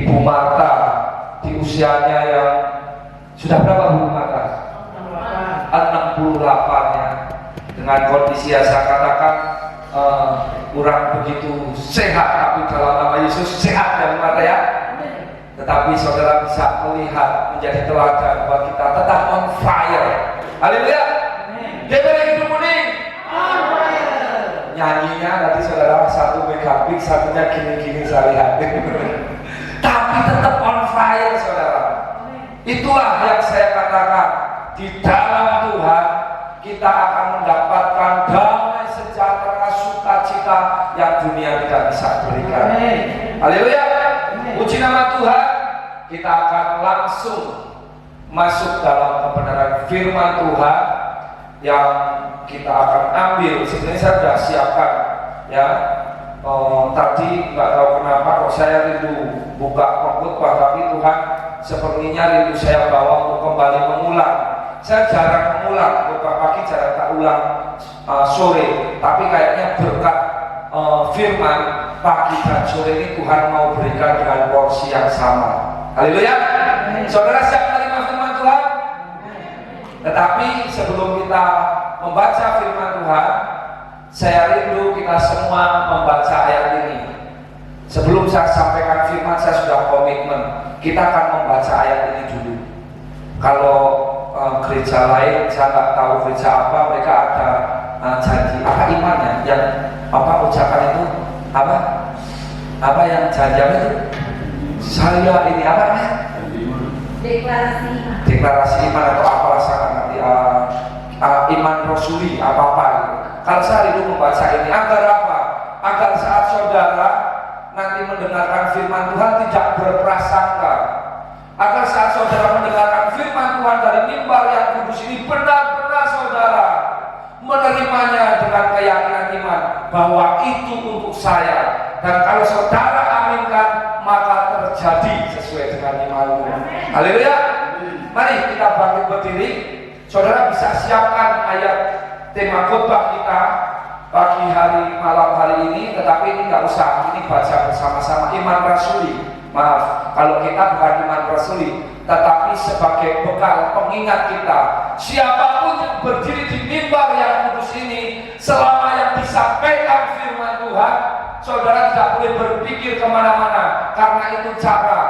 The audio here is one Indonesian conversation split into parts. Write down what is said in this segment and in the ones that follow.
Ibu Marta di usianya yang sudah berapa Bu Marta? 68 ya, dengan kondisi yang saya katakan kurang begitu sehat, tapi dalam nama Yesus sehat ya Bu Marta ya. Tetapi saudara bisa melihat menjadi teladan buat kita tetap on fire. Haleluya. Dia hidup murni. Nyanyinya tadi saudara 1 megabit, satunya gini-gini saya lihat. Tapi tetap on fire saudara. Itulah yang saya katakan, di dalam Tuhan kita akan mendapatkan damai sejahtera, sukacita yang dunia tidak bisa berikan. Haleluya. Puji nama Tuhan. Kita akan langsung masuk dalam kebenaran firman Tuhan yang kita akan ambil. Sebenarnya saya sudah siapkan ya. Tadi nggak tahu kenapa kok saya rindu buka pengkhotbah, tapi Tuhan sepertinya rindu saya bawa untuk kembali mengulang. Saya jarang mengulang, khotbah pagi jarang tak ulang sore, tapi kayaknya berkat firman pagi dan sore ini Tuhan mau berikan dengan porsi yang sama. Haleluya. Saudara siap menerima firman Tuhan? Tetapi sebelum kita membaca firman Tuhan, saya rindu kita semua membaca ayat ini. Sebelum saya sampaikan firman, saya sudah komitmen kita akan membaca ayat ini dulu. Kalau gereja lain, saya nggak tahu gereja apa, mereka ada janji apa imannya, yang apa ucapan itu apa yang janjian itu, saya ini apa namanya? Deklarasi iman atau apalah saya nanti iman rasuli apa gitu. Kalau saya itu membaca ini agar apa? Agar saat saudara nanti mendengarkan firman Tuhan tidak berprasangka. Agar saat saudara mendengarkan firman Tuhan dari mimbar yang kudus ini benar-benar saudara menerimanya dengan keyakinan iman bahwa itu untuk saya. Dan kalau saudara aminkan, maka terjadi sesuai dengan imanmu. Haleluya. Mari kita bangkit berdiri. Saudara bisa siapkan ayat tema khotbah kita pagi hari malam hari ini, tetapi ini nggak usah, ini baca bersama-sama iman rasuli. Maaf, kalau kita bukan iman rasuli, tetapi sebagai bekal pengingat kita, siapapun yang berdiri di mimbar yang kudus ini, selama yang disampaikan firman Tuhan, saudara tidak boleh berpikir kemana-mana, karena itu cara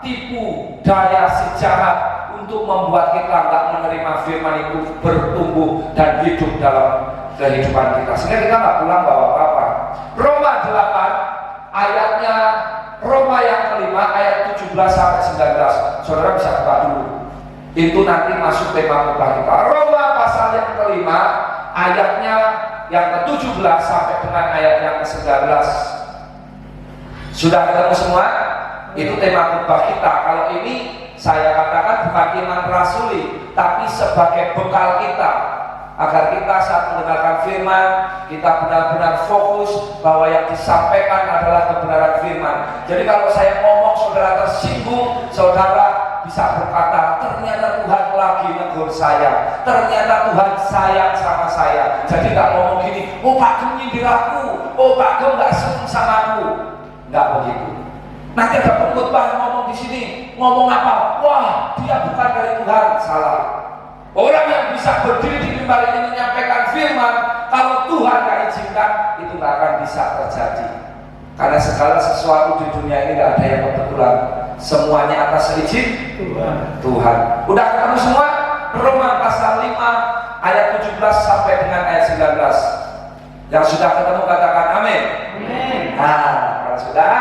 tipu daya si jahat untuk membuat kita nggak menerima firman itu bertumbuh dan hidup dalam kehidupan kita, sehingga kita nggak pulang bawa apa-apa. Roma 8 ayatnya, Roma yang kelima ayat 17 sampai 19. Saudara bisa buka dulu. Itu nanti masuk tema khotbah kita. Roma pasal yang kelima ayatnya yang ke-17 sampai dengan ayat yang ke-19. Sudah ketemu semua? Itu tema khotbah kita. Kalau ini saya katakan bukan iman rasuli, tapi sebagai bekal kita, agar kita saat mendengarkan firman, kita benar-benar fokus bahwa yang disampaikan adalah kebenaran firman. Jadi kalau saya ngomong saudara tersinggung, saudara bisa berkata, ternyata Tuhan lagi negur saya, ternyata Tuhan sayang sama saya. Jadi gak ngomong gini, oh Pak Gem nyindir aku, oh Pak Gem gak senang sama aku. Gak begitu. Nanti ada pengkhotbah ngomong di sini, ngomong apa? Wah, dia bukan dari Tuhan. Salah. Orang yang bisa berdiri di mimbar ini menyampaikan firman, kalau Tuhan gak izinkan, itu gak akan bisa terjadi. Karena segala sesuatu di dunia ini gak ada yang kebetulan. Semuanya atas izin Tuhan. Udah ketemu semua? Roma pasal 5 ayat 17 sampai dengan ayat 19. Yang sudah ketemu katakan amin. Nah, kalau sudah,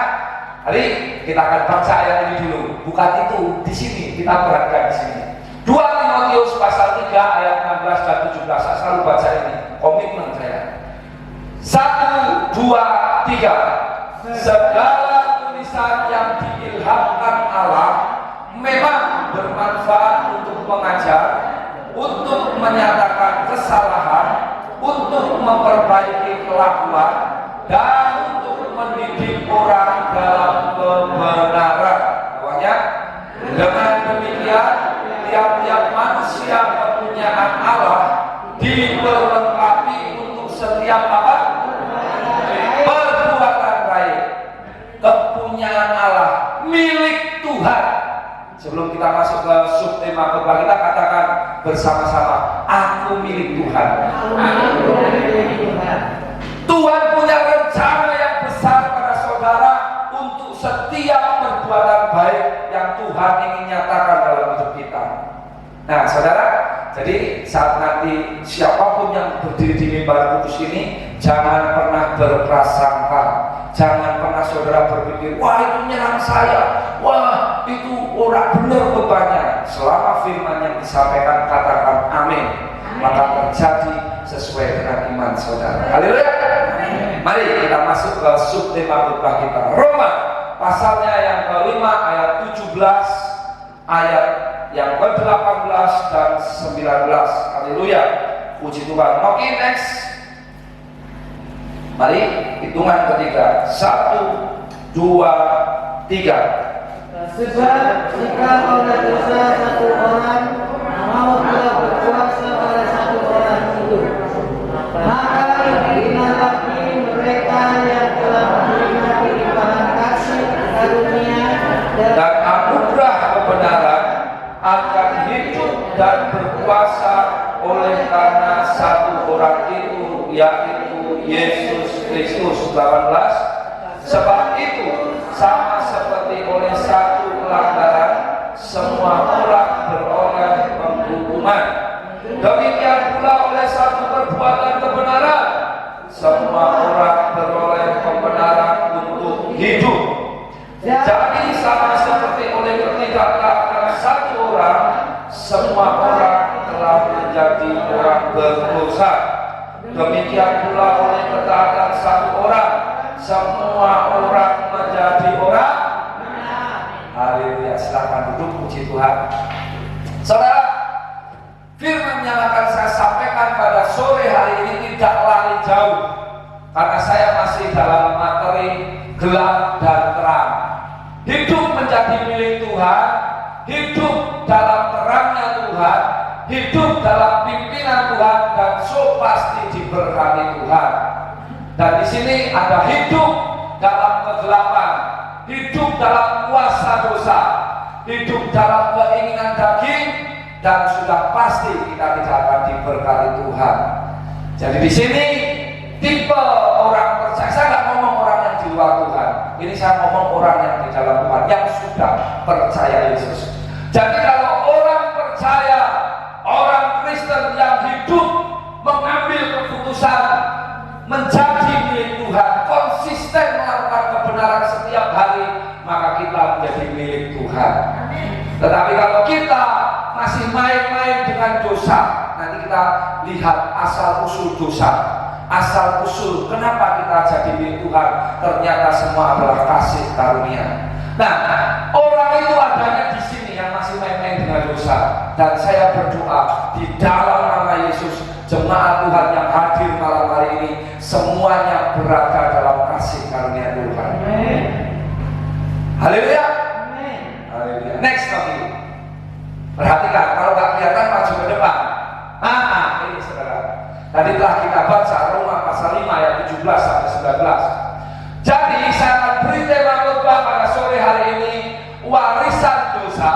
hari kita akan baca ayat ini dulu. Bukan itu, di sini kita perhatikan di sini. 2 Timotius pasal 3 ayat 16 dan 17. Saya selalu baca ini, komitmen saya. 1, 2, 3. Segala tulisan yang diilhamkan Allah memang bermanfaat untuk mengajar, untuk menyatakan kesalahan, untuk memperbaiki kelakuan, dan untuk mendidik orang dalam kebenaran. Pokoknya dengan demikian tiap-tiap manusia kepunyaan Allah diperlengkapi untuk setiap apa? Perbuatan baik. Kepunyaan Allah, milik kita masuk ke subtema khotbah kita, katakan bersama-sama, aku milik Tuhan. Aku milik Tuhan. Tuhan punya rencana yang besar pada saudara untuk setiap perbuatan baik yang Tuhan ingin nyatakan dalam hidup kita. Nah saudara, jadi saat nanti siapapun yang berdiri di mimbar kudus ini, jangan pernah berprasangka, jangan pernah saudara berpikir, wah itu nyerang saya, wah itu orang benar khotbahnya. Selama firman yang disampaikan, katakan amin, maka terjadi sesuai dengan iman saudara. Haleluya. Mari kita masuk ke subtema khotbah kita, Roma pasalnya yang ke-5 ayat 17, ayat yang ke-18 dan 19. Haleluya. Puji Tuhan. Oke, next. Mari hitungan ketiga. 1, 2, 3. Sebab jika oleh dosa satu orang maut telah berkuasa oleh satu orang itu, maka bagaimana lagi mereka yang telah menerima kelimpahan kasih karunia dan anugerah kebenaran akan hidup dan berkuasa oleh karena satu orang itu, yaitu Yesus Kristus. 18. Sebab itu sama seperti oleh satu pelanggaran semua orang beroleh penghukuman, demikian pula oleh satu perbuatan kebenaran semua orang beroleh pembenaran untuk hidup. Jadi sama seperti oleh ketidaktaatan satu orang, semua orang telah menjadi orang berdosa, demikian pula oleh ketaatan satu orang, semua orang menjadi orang. Haleluya. Silakan duduk, puji Tuhan. Saudara, firman yang akan saya sampaikan pada sore hari ini tidak lari jauh, karena saya masih dalam materi gelap dan terang. Hidup menjadi milik Tuhan, hidup dalam terangnya Tuhan, hidup dalam pimpinan Tuhan, dan so pasti diberkati Tuhan. Dan di sini ada hidup dalam kegelapan, hidup dalam kuasa dosa, hidup dalam keinginan daging, dan sudah pasti kita tidak akan diberkati Tuhan. Jadi di sini tipe orang percaya, saya nggak ngomong orang yang di luar Tuhan, ini saya ngomong orang yang di dalam Tuhan, yang sudah percaya Yesus. Jadi kalau orang percaya, orang Kristen yang hidup mengambil keputusan menjadi milik Tuhan, konsisten melakukan kebenaran setiap hari, maka kita menjadi milik Tuhan. Tetapi kalau kita masih main-main dengan dosa, nanti kita lihat asal usul dosa. Asal usul kenapa kita jadi milik Tuhan, ternyata semua adalah kasih karunia. Nah, orang itu adanya di sini yang masih main-main dengan dosa. Dan saya berdoa di dalam nama Yesus, jemaat Tuhan yang hadir malam hari ini semuanya berada dalam kasih karunia Tuhan. Haleluya. Haleluya. Next lagi. Perhatikan, kalau nggak kelihatan maju ke depan. Ini saudara. Tadi telah kita baca Roma pasal 5 ayat 17 sampai 19. Jadi saya akan beri tema khotbah pada sore hari ini, warisan dosa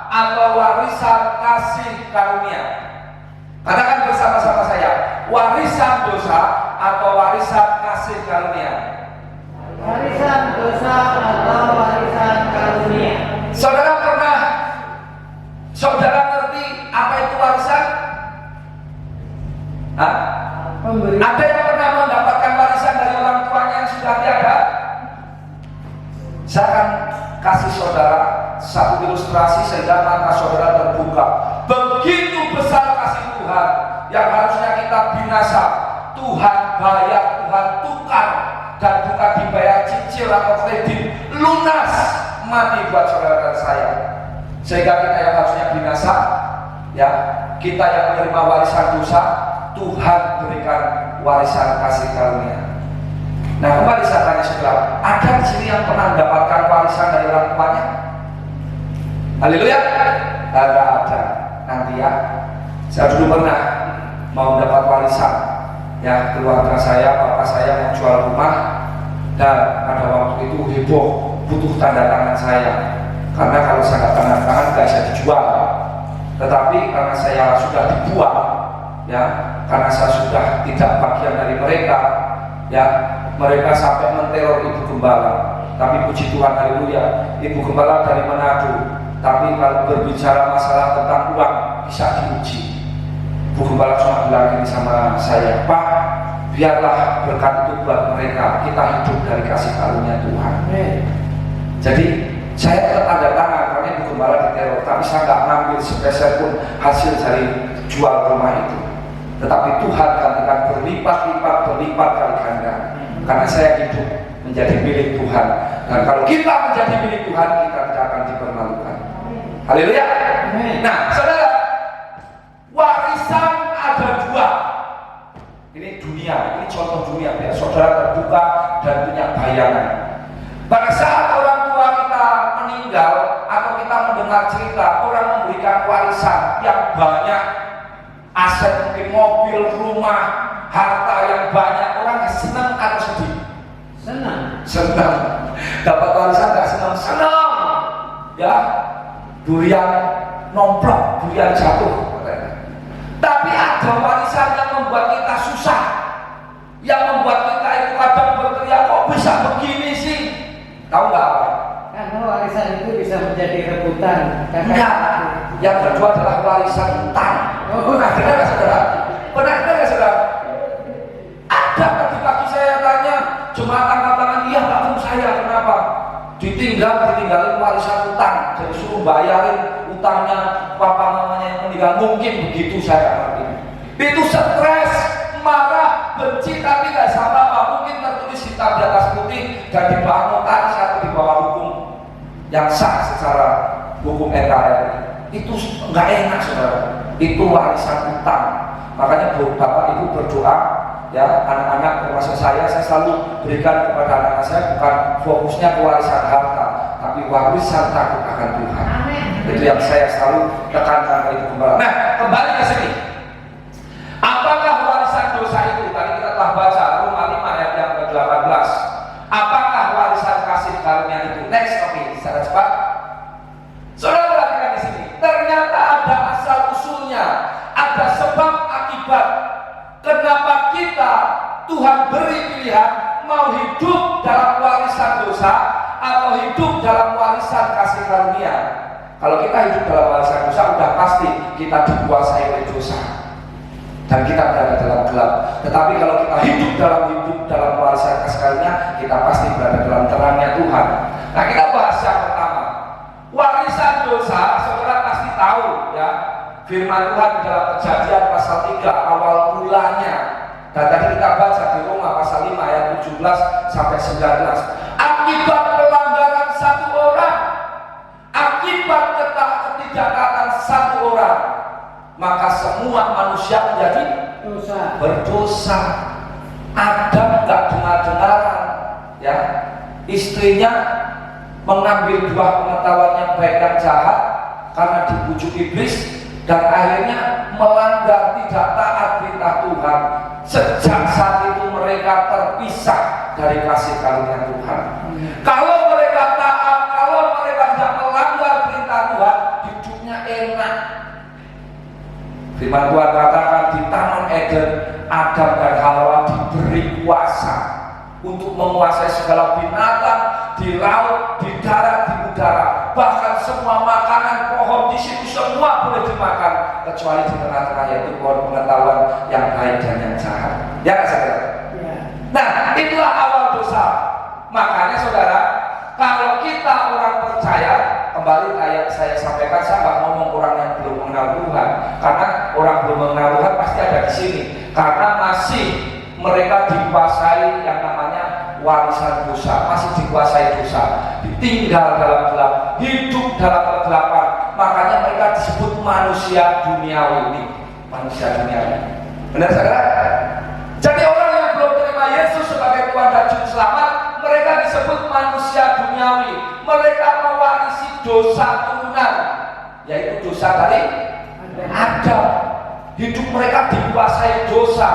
atau warisan kasih karunia. Katakan bersama-sama saya, warisan dosa atau warisan kasih karunia. warisan dosa atau warisan karunia. Saudara ngerti apa itu warisan? Ada yang pernah mendapatkan warisan dari orang tuanya yang sudah tiada? Saya akan kasih saudara satu ilustrasi sehingga mata saudara terbuka. Begitu besar kasih Tuhan yang harusnya kita binasa, Tuhan bayar, Tuhan tukar, dan bukan dibayar cicil atau kredit, lunas mati buat saudara dan saya. Sehingga kita yang harusnya binasa, ya, kita yang menerima warisan dosa, Tuhan berikan warisan kasih karunia. Nah, kembali saya tanya saudara, ada di sini yang pernah mendapatkan warisan dari orang tuanya? Haleluya. Ada. Nanti ya, saya dulu pernah mau mendapat warisan, ya, keluarga saya, bapak saya mau jual rumah, dan pada waktu itu heboh butuh tanda tangan saya. Karena kalau saya nggak tanda tangan nggak bisa dijual. Tetapi karena saya sudah dibuang, ya, karena saya sudah tidak bagian dari mereka, ya, mereka sampai menteror Ibu Gembala. Tapi puji Tuhan, haleluya, Ibu Gembala dari Manado. Tapi kalau berbicara masalah tentang uang bisa diuji. Ibu Gembala cuma bilang ini sama saya, Pak, biarlah berkat itu buat mereka, kita hidup dari kasih karunia Tuhan. Jadi saya tetap tanda tangan karena Ibu Gembala diteror, tapi saya nggak ngambil sepeser pun hasil dari jual rumah itu. Tetapi Tuhan gantikan berlipat kali ganda, karena saya hidup menjadi milik Tuhan. Dan kalau kita menjadi milik Tuhan, kita tidak akan dipermalukan. Haleluya. Nah, saudara, warisan ada dua. Ini dunia, ini contoh dunia, biar saudara terbuka dan punya bayangan. Pada saat orang tua kita meninggal atau kita mendengar cerita orang memberikan warisan yang banyak, aset mungkin mobil, rumah, harta yang banyak, orang senang atau sedih? Senang. Dapat warisan nggak senang? Senang. Ya, durian nomplok, durian jatuh. Tapi ada warisan yang membuat kita susah, yang membuat kita itu kadang berteriak, kok bisa begini sih? Tahu nggak apa? Karena warisan itu bisa menjadi rebutan. Enggak. Yang kedua adalah warisan utang. Pernah dengar nggak saudara? Pernah dengar nggak saudara? Ada tadi pagi saya tanya, jemaat angkat tangan, iya Pak, saya kenapa? Ditinggalin warisan utang, jadi suruh bayarin utangnya papa mamanya yang meninggal. Mungkin begitu saya ngerti. Itu stres, marah, benci, tapi nggak sama apa. Mungkin tertulis hitam di atas putih dan di bawah notaris atau di bawah hukum yang sah secara hukum NKRI. Itu nggak enak saudara. Itu warisan utang. Makanya bapak ibu berdoa, ya, anak-anak termasuk saya selalu berikan kepada anak-anak saya bukan fokusnya ke warisan harta, tapi warisan takut akan Tuhan. Amin. Itu yang saya selalu tekankan ke Ibu Gembala. Nah, kembali ke sini. Apakah warisan dosa itu? Tadi kita telah baca Roma 5 ayat yang ke-18. Apakah warisan kasih karunia itu? Next, oke, secara cepat. Saudara perhatikan di sini. Ternyata ada asal usulnya, ada sebab akibat. Kenapa kita Tuhan beri pilihan mau hidup dalam warisan dosa atau hidup dalam warisan kasih karunia? Kalau kita hidup dalam warisan dosa, udah pasti kita dikuasai oleh dosa dan kita berada dalam gelap. Tetapi kalau kita hidup dalam warisan kasih karunia, kita pasti berada dalam terangnya Tuhan. Nah, kita bahas yang pertama, warisan dosa. Saudara pasti tahu, ya, firman Tuhan di dalam Kejadian pasal 3 awal mulanya. Dan tadi kita baca di Roma pasal 5 ayat 17 sampai 19. Akibat pelanggaran satu orang, akibat ketidaktaatan satu orang, maka semua manusia menjadi berdosa. Adam nggak dengar-dengaran, ya, istrinya mengambil buah pengetahuan yang baik dan jahat karena dibujuk iblis, dan akhirnya melanggar, tidak taat perintah Tuhan. Sejak saat itu mereka terpisah dari kasih karunia Tuhan. Kalau mereka taat, kalau mereka tidak melanggar perintah Tuhan, hidupnya enak. Firman Tuhan katakan di Taman Eden, Adam dan Hawa diberi kuasa untuk menguasai segala binatang di laut, di darat, di udara. Bahkan semua makanan pohon di situ semua boleh dimakan, kecuali di tengah-tengah yaitu pohon pengetahuan yang baik dan yang jahat. Ya nggak saudara? Ya. Nah, itulah awal dosa. Makanya saudara, kalau kita orang percaya, kembali kayak saya sampaikan, saya nggak ngomong orang yang belum mengenal Tuhan, karena orang belum mengenal Tuhan pasti ada di sini, karena masih mereka dikuasai yang namanya warisan dosa, masih dikuasai dosa, ditinggal dalam gelap, hidup dalam kegelapan. Makanya mereka disebut manusia duniawi. Ini manusia duniawi. Benar saudara? Jadi orang yang belum terima Yesus sebagai Tuhan dan Juru Selamat, mereka disebut manusia duniawi. Mereka mewarisi dosa turunan, yaitu dosa dari Adam. Hidup mereka dikuasai dosa.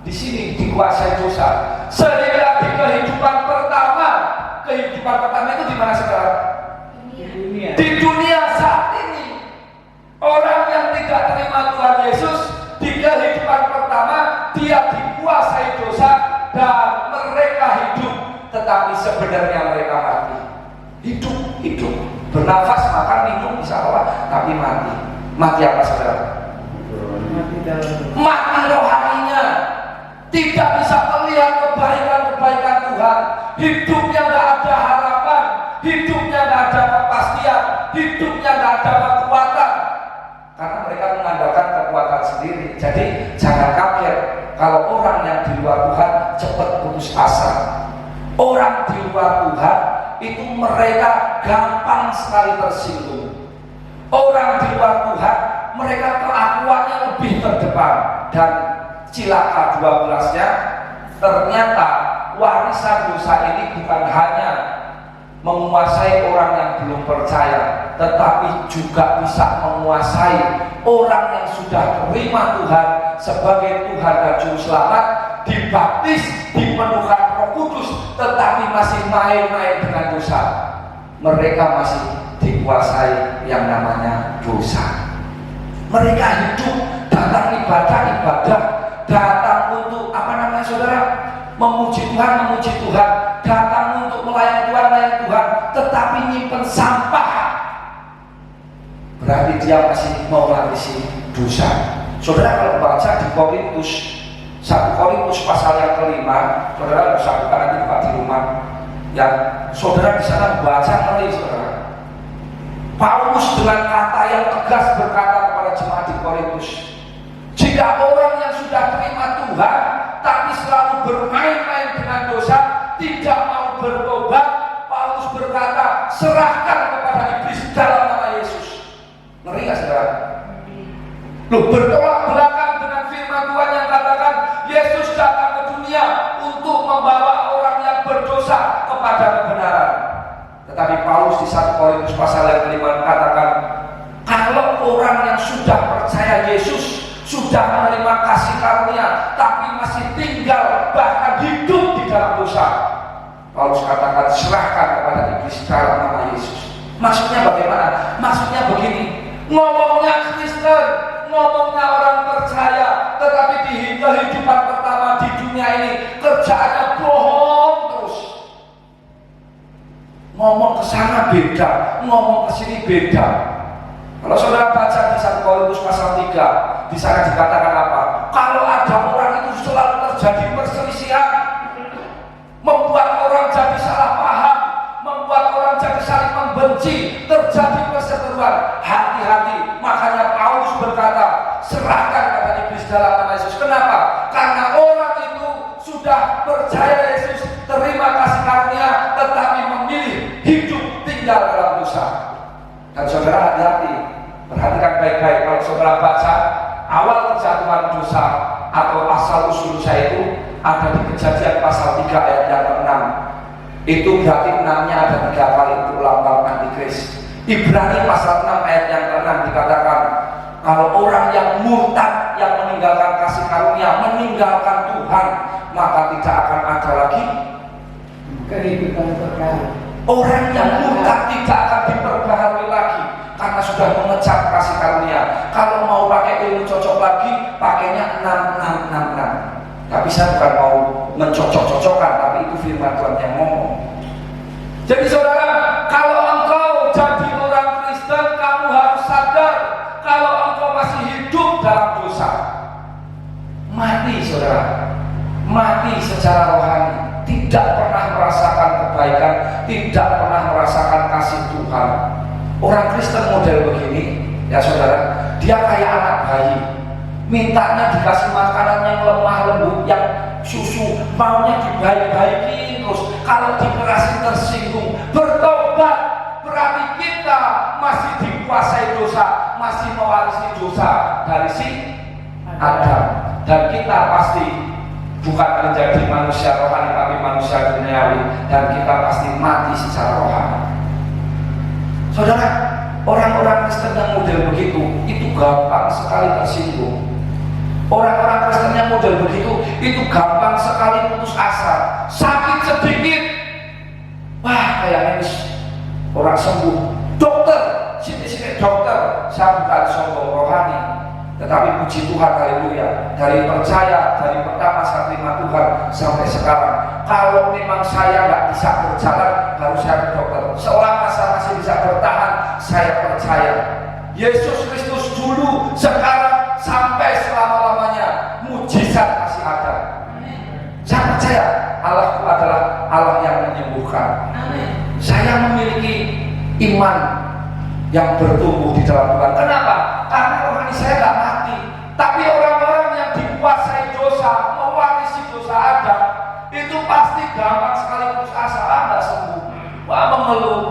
Di sini dikuasai dosa. Sehingga di kehidupan pertama itu di mana saudara? Di sebenarnya mereka mati. Hidup, bernafas, makan, minum, bisa apa, tapi mati. Mati apa saudara? Mati rohaninya. Tidak bisa melihat kebaikan-kebaikan Tuhan. Hidupnya nggak ada harapan, hidupnya nggak ada kepastian, hidupnya nggak ada kekuatan. Karena mereka mengandalkan kekuatan sendiri. Jadi jangan kaget kalau orang yang di luar Tuhan cepat putus asa. Orang di luar Tuhan itu mereka gampang sekali tersinggung. Orang di luar Tuhan mereka kelakuannya lebih terdepan. Dan cilaka 12-nya, ternyata warisan dosa ini bukan hanya menguasai orang yang belum percaya, tetapi juga bisa menguasai orang yang sudah terima Tuhan sebagai Tuhan dan Juru Selamat, dibaptis, dipenuhkan Roh Kudus, tetapi masih main-main dengan dosa. Mereka masih dikuasai yang namanya dosa. Mereka hidup, datang ibadah, datang untuk apa namanya saudara? Memuji Tuhan, datang untuk melayani Tuhan, tetapi nyimpen sampah. Berarti dia masih mau mewarisi dosa. Saudara kalau baca di Korintus 1 Korintus pasal yang kelima, saudara bisa buka nanti buka di rumah. Yang saudara di sana baca ngeri saudara. Paulus dengan kata yang tegas berkata kepada jemaat di Korintus, jika orang yang sudah terima Tuhan tapi selalu bermain-main dengan dosa, tidak mau bertobat, Paulus berkata, serahkan kepada iblis dalam nama Yesus. Ngeri gak saudara? Loh, bertolak belakang dengan firman Tuhan yang katakan Yesus datang ke dunia untuk membawa orang yang berdosa kepada kebenaran. Tetapi Paulus di 1 Korintus pasal yang kelima katakan, kalau orang yang sudah percaya Yesus, sudah menerima kasih karunia, tapi masih tinggal bahkan hidup di dalam dosa, Paulus katakan serahkan kepada iblis dalam nama Yesus. Maksudnya bagaimana? Maksudnya begini, ngomongnya Kristen, ngomongnya orang percaya, tetapi di kehidupan pertama di dunia ini kerjaannya bohong terus. Ngomong ke sana beda, ngomong ke sini beda. Kalau saudara baca di 1 Korintus pasal 3, di sana dikatakan apa? Kalau ada orang itu selalu terjadi perselisihan, membuat orang jadi salah paham, membuat orang jadi saling membenci, terjadi perseteruan, hati-hati. Makanya Paulus berkata, serahkan kepada iblis dalam nama Yesus. Kenapa? Karena orang itu sudah percaya Yesus, terima kasih karunia, tetapi memilih hidup tinggal dalam dosa. Dan saudara hati-hati, perhatikan baik-baik. Kalau saudara baca awal kejatuhan dosa atau asal usul dosa itu ada di Kejadian pasal 3 ayat yang ke-6. Itu berarti 6-nya ada 3 kali, itu lambang antikris. Ibrani pasal 6 ayat yang ke-6 dikatakan, kalau orang yang murtad, yang meninggalkan kasih karunia, meninggalkan Tuhan, maka tidak akan ada lagi kehidupan kekal. Orang yang murtad tidak akan diperbaharui lagi karena sudah mengecap kasih karunia. Kalau mau pakai ilmu cocok lagi, pakainya 6. Tapi saya bukan mau mencocok-cocokkan, tapi itu firman Tuhan yang ngomong. Jadi saudara, kalau engkau jadi orang Kristen, kamu harus sadar kalau engkau masih hidup dalam dosa, mati saudara, mati secara rohani, tidak pernah merasakan kebaikan, tidak pernah merasakan kasih Tuhan. Orang Kristen model begini, ya saudara, dia kayak anak bayi, mintanya dikasih makanan yang lemah lembut, yang susu, maunya dibaik-baikin terus. Kalau dikerasin tersinggung, bertobat, berarti kita masih dikuasai dosa, masih mewarisi dosa dari si Adam. Dan kita pasti bukan menjadi manusia rohani, tapi manusia duniawi, dan kita pasti mati secara rohani. Saudara, orang-orang Kristen yang model begitu itu gampang sekali tersinggung. Orang-orang Kristen yang model begitu itu gampang sekali putus asa. Sakit sedikit, wah kayaknya orang sembuh. Dokter, sini dokter, saya bukan sombong rohani, tetapi puji Tuhan, haleluya, dari percaya, dari pertama saya terima Tuhan sampai sekarang kalau memang saya nggak bisa berjalan, baru saya ke dokter. Selama saya masih bisa bertahan, saya percaya Yesus Kristus dulu, sekarang, sampai selama-lamanya, mujizat masih ada. Saya percaya Allah adalah Allah yang menyembuhkan. Saya memiliki iman yang bertumbuh di dalam Tuhan. Kenapa? Karena rohani saya nggak mati. Tapi orang-orang yang dikuasai dosa, mewarisi dosa Adam, itu pasti gampang sekali putus asa, nggak sembuh, wah mengeluh,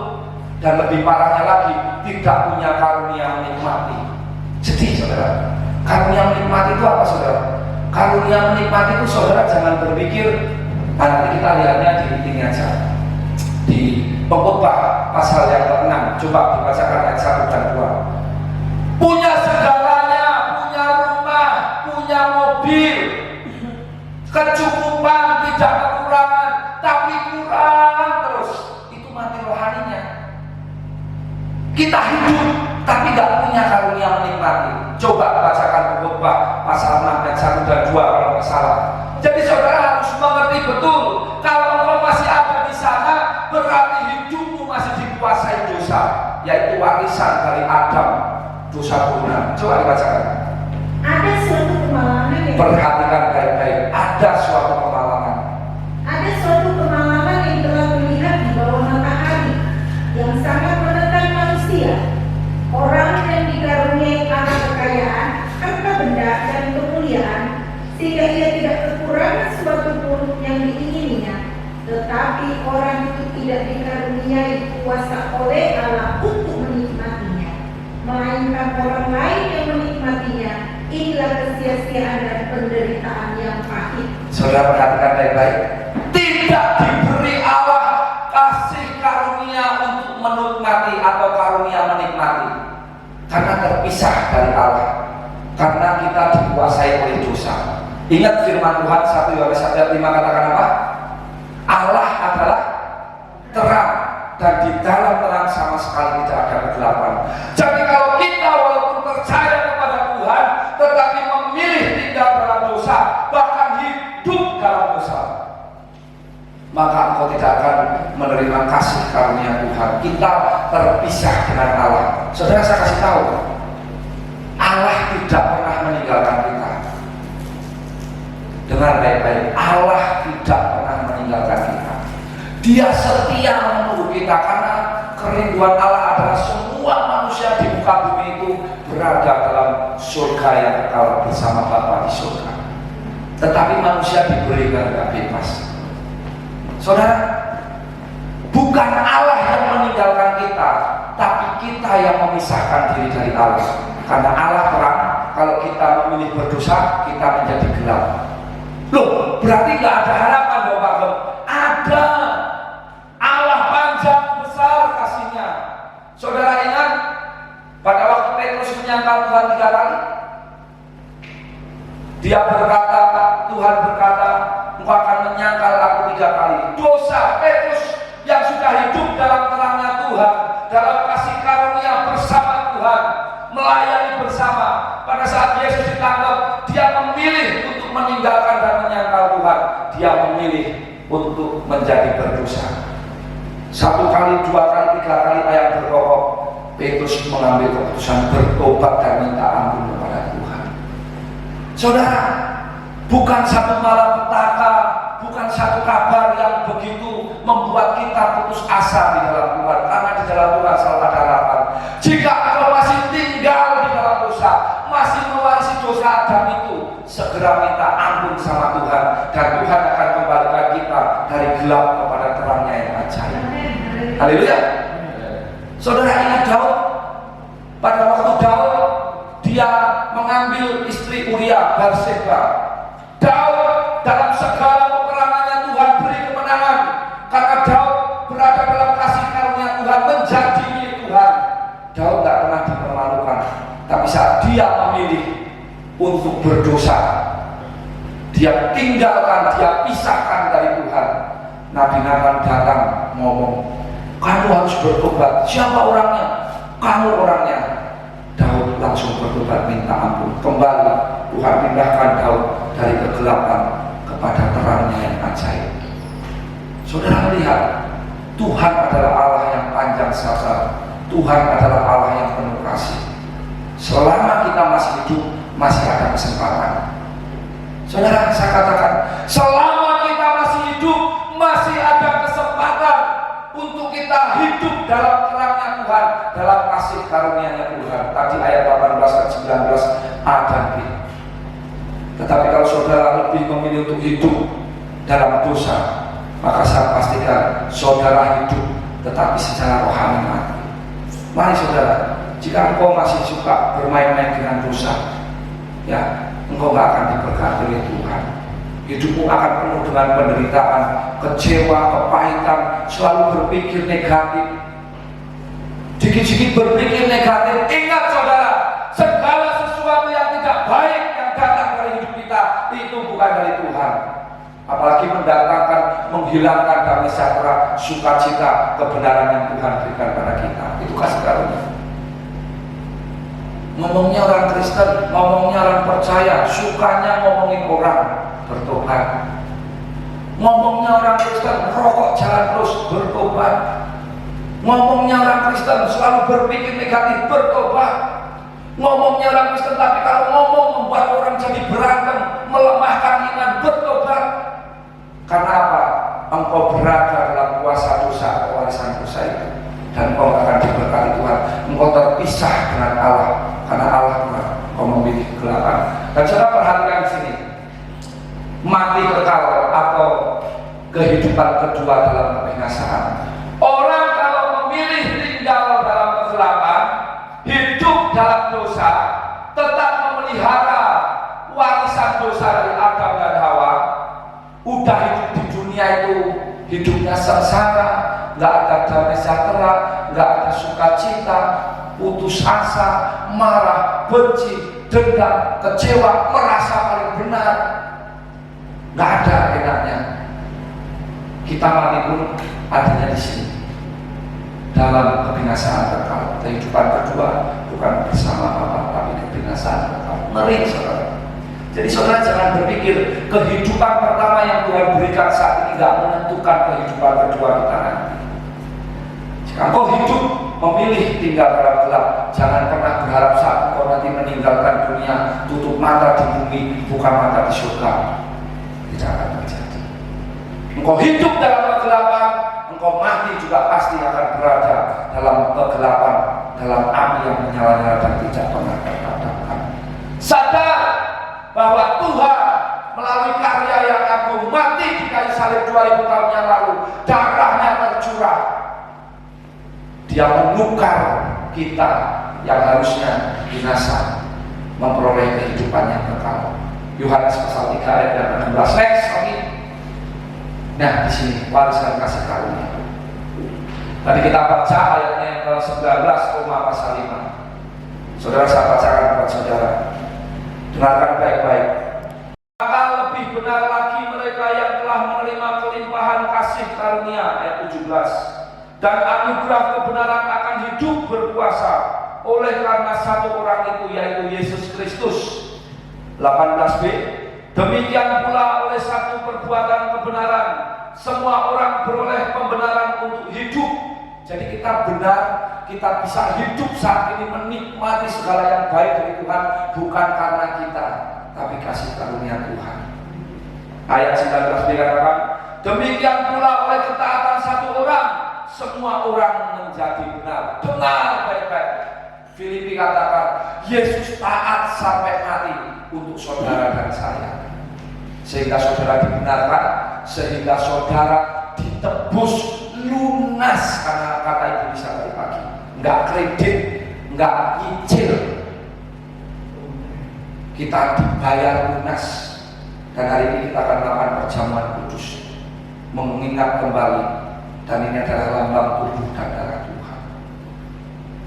dan lebih parahnya lagi tidak punya karunia menikmati. Sedih saudara. Karunia menikmati itu apa saudara? Karunia menikmati itu saudara jangan berpikir, nanti kita lihatnya di ini aja, di Pengkhotbah pasal yang ke-6. Coba dibacakan ayat 1 dan 2. Punya segalanya, punya rumah, punya mobil, kecukupan, tidak kekurangan, tapi kurang terus. Itu mati rohaninya. Kita hidup tapi nggak punya karunia menikmati. Coba bacakan Pengkhotbah pasal 6 ayat 1 dan 2 kalau nggak salah. Jadi saudara harus mengerti betul, kalau engkau masih ada di sana, berarti hidupmu masih dikuasai dosa, yaitu warisan dari Adam, dosa puna. Coba dibacakan. Ada suatu kemalangan yang Perhatikan baik-baik. Ada suatu kemalangan. Ada suatu kemalangan yang telah terlihat di bawah matahari, yang sangat menekan manusia. Orang yang dikaruniai anak kekayaan, harta benda dan kemuliaan, sehingga ia tidak kekurangan suatu pun yang diingininya. Tetapi orang itu tidak dikaruniai kuasa oleh Allah untuk menikmatinya, melainkan orang lain yang menikmatinya. Inilah kesia-siaan dan penderitaan yang pahit. Saudara perhatikan baik-baik. Tidak diberi Allah kasih karunia untuk menikmati atau karunia menikmati, karena terpisah dari Allah, karena kita dikuasai oleh dosa. Ingat firman Tuhan 1 Yohanes 1:5 katakan apa? Allah adalah terang, dan di dalam terang sama sekali tidak ada kegelapan. Jadi kalau kita walaupun percaya kepada Tuhan, tetapi memilih tinggal dalam dosa, bahkan hidup dalam dosa, maka engkau tidak akan menerima kasih karunia Tuhan. Kita terpisah dengan Allah. Saudara, saya kasih tahu, Allah tidak pernah meninggalkan kita. Dengar baik-baik, Allah tidak pernah meninggalkan kita. Dia setia menunggu kita, karena kerinduan Allah adalah semua manusia di muka bumi itu berada dalam surga yang kekal bersama Bapa di surga. Tetapi manusia diberi kehendak bebas. Saudara, bukan Allah yang meninggalkan kita, tapi kita yang memisahkan diri dari Allah. Karena Allah terang, kalau kita memilih berdosa, kita menjadi gelap. Loh, berarti nggak ada harapan dong Pak Gem? Ada. Allah panjang besar kasihnya. Saudara ingat pada waktu Petrus menyangkal Tuhan 3 kali? Dia berkata, Tuhan berkata, engkau akan menyangkal aku 3 kali. Dosa Petrus yang sudah hidup dalam terangnya Tuhan, dalam kasih karunia bersama Tuhan, melayani bersama. Pada saat Yesus ditangkap, dia memilih untuk meninggalkan dan menyangkal Tuhan. Dia memilih untuk menjadi berdosa. 1 kali, 2 kali, 3 kali ayat berkokok, Petrus mengambil keputusan bertobat dan minta ampun kepada Tuhan. Saudara, bukan satu malapetaka, bukan satu kabar yang begitu membuat kita putus asa di dalam Tuhan, karena di dalam Tuhan selalu ada harapan. Jika engkau masih tinggal di dalam dosa, masih mewarisi dosa Adam itu, segera minta ampun sama Tuhan, dan Tuhan akan kembalikan kita dari gelap kepada terangnya yang ajaib. Haleluya. Saudara ingat Daud? Pada waktu Daud dia mengambil istri Uria, Batseba. Daud dalam segala peperangannya Tuhan beri kemenangan, karena Daud berada dalam kasih karunia Tuhan, menjadi milik Tuhan. Daud tidak pernah dipermalukan. Tapi saat dia memilih untuk berdosa, dia tinggalkan, dia pisahkan dari Tuhan, Nabi Nathan datang ngomong, kamu harus bertobat. Siapa orangnya? Kamu orangnya. Daud langsung bertobat, minta ampun. Kembali Tuhan pindahkan Daud dari kegelapan kepada terangnya yang ajaib. Saudara lihat, Tuhan adalah Allah yang panjang sabar. Tuhan adalah Allah yang penuh kasih. Selama kita masih hidup, masih ada kesempatan. Saudara, saya katakan, selama kita masih hidup, masih ada kesempatan untuk kita hidup dalam terangnya Tuhan, dalam kasih karunia-Nya Tuhan. Tadi ayat 18 dan 19 ada. Tetapi kalau saudara lebih memilih untuk hidup dalam dosa, maka saya pastikan saudara hidup tetapi secara rohani mati. Mari saudara, jika engkau masih suka bermain-main dengan dosa, ya, engkau gak akan diberkati oleh Tuhan. Hidupmu akan penuh dengan penderitaan, kecewa, kepahitan, selalu berpikir negatif, dikit-dikit berpikir negatif. Ingat saudara, segala sesuatu yang tidak baik yang datang dari hidup kita itu bukan dari Tuhan. Apalagi mendatangkan, menghilangkan damai sejahtera, sukacita, kebenaran yang Tuhan berikan pada kita. Itu kasih karunia. Ngomongnya orang Kristen, ngomongnya orang percaya, sukanya ngomongin orang bertobat. Ngomongnya orang Kristen, rokok jalan terus, bertobat. Ngomongnya orang Kristen, selalu berpikir negatif, bertobat. Ngomongnya orang Kristen, tapi kalau ngomong membuat orang jadi berantem, melemahkan iman, bertobat. Karena apa? Engkau berada dalam kuasa dosa, warisan dosa itu, dan engkau akan diberkati Tuhan. Engkau terpisah dengan Allah, karena Allah Tuhan. Engkau memilih kegelapan. Dan saudara perhatikan sini, mati kekal atau kehidupan kedua dalam kebinasaan. Orang kalau memilih tinggal dalam kegelapan, hidup dalam dosa, tetap memelihara warisan dosa dari Adam dan Hawa, udah hidup di dunia itu hidupnya sengsara, nggak ada damai sejahtera, nggak ada sukacita, putus asa, marah, benci, dendam, kecewa, merasa paling benar, nggak ada enaknya. Kita mati pun adanya di sini dalam kebinasaan kekal. Kehidupan kedua bukan bersama Allah, tapi kebinasaan kekal. Ngeri saudara. Jadi saudara jangan berpikir kehidupan pertama yang Tuhan berikan saat ini tidak menentukan kehidupan kedua kita nanti. Jika kau hidup memilih tinggal dalam gelap, jangan pernah berharap saat kau nanti meninggalkan dunia, tutup mata di bumi, buka mata di surga. Tidak akan terjadi. Engkau hidup dalam kegelapan, engkau mati juga pasti akan berada dalam kegelapan, dalam api yang menyala-nyala dan tidak pernah terpadamkan. Sadar bahwa Tuhan melalui karya yang agung, mati di kayu salib 2000 tahun yang lalu, darahnya tercurah. Dia menukar kita yang harusnya binasa memperoleh kehidupan yang kekal. Yohanes pasal 3 ayat 16. Next, lagi. Nah, di sini warisan kasih karunia. Tadi kita baca ayatnya yang ke-19 Roma pasal 5. Saudara, saya bacakan buat saudara. Dengarkan baik-baik. Maka lebih benar lagi mereka yang telah menerima kelimpahan kasih karunia, ayat 17, dan anugerah kebenaran akan hidup berkuasa oleh karena satu orang itu, yaitu Yesus Kristus. 18b, demikian pula oleh satu perbuatan kebenaran semua orang beroleh pembenaran untuk hidup. Jadi kita benar, kita bisa hidup saat ini menikmati segala yang baik dari Tuhan, bukan karena kita, tapi kasih karunia Tuhan. Ayat 19 dikatakan, demikian pula oleh ketaatan satu orang semua orang menjadi benar. Benar baik-baik. Filipi katakan, Yesus taat sampai mati untuk saudara dan saya, sehingga saudara dibenarkan, sehingga saudara ditebus lunas. Karena kata ibu bisa tadi pagi, nggak kredit, nggak nyicil, kita dibayar lunas. Dan hari ini kita akan melakukan perjamuan kudus, mengingat kembali, dan ini adalah lambang tubuh dan darah Tuhan.